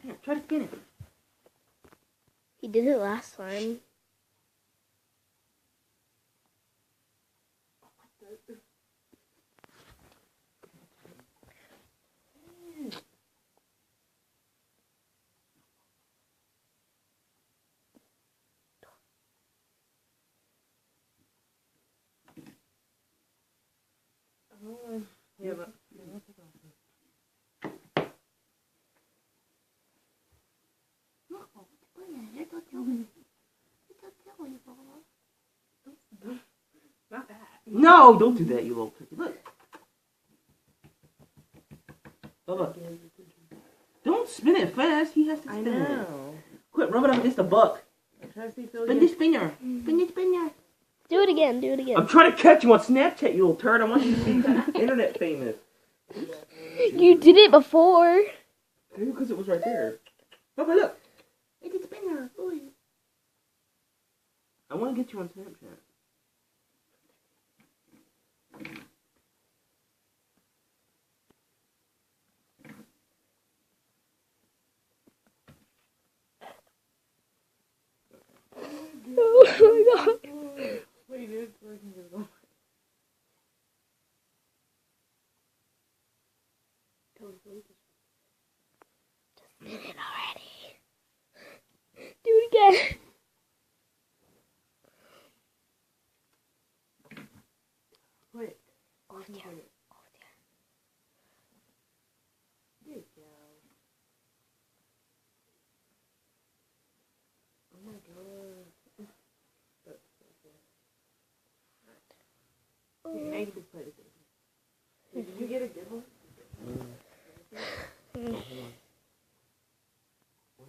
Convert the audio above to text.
Here, try to spin it. He did it last time. Yeah, but not that. No, don't do that, you little turkey. Look. Bubba. Don't spin it fast. He has to spin it. Quit rubbing up against the buck. Spin this spinner. Spin this spinner. Do it again. Do it again. I'm trying to catch you on Snapchat, you little turd. I want you to be internet famous. You did it before. Maybe because it was right there. Bubba, look. It's a spinner. Boy. I want to get you on Snapchat. Oh my god. Wait, it's working as well. Just spin it already. Do it again. Wait. Oh dear. There you go. Oh my god. That's so good. Oh. Now you can play the game. Did you get a good one?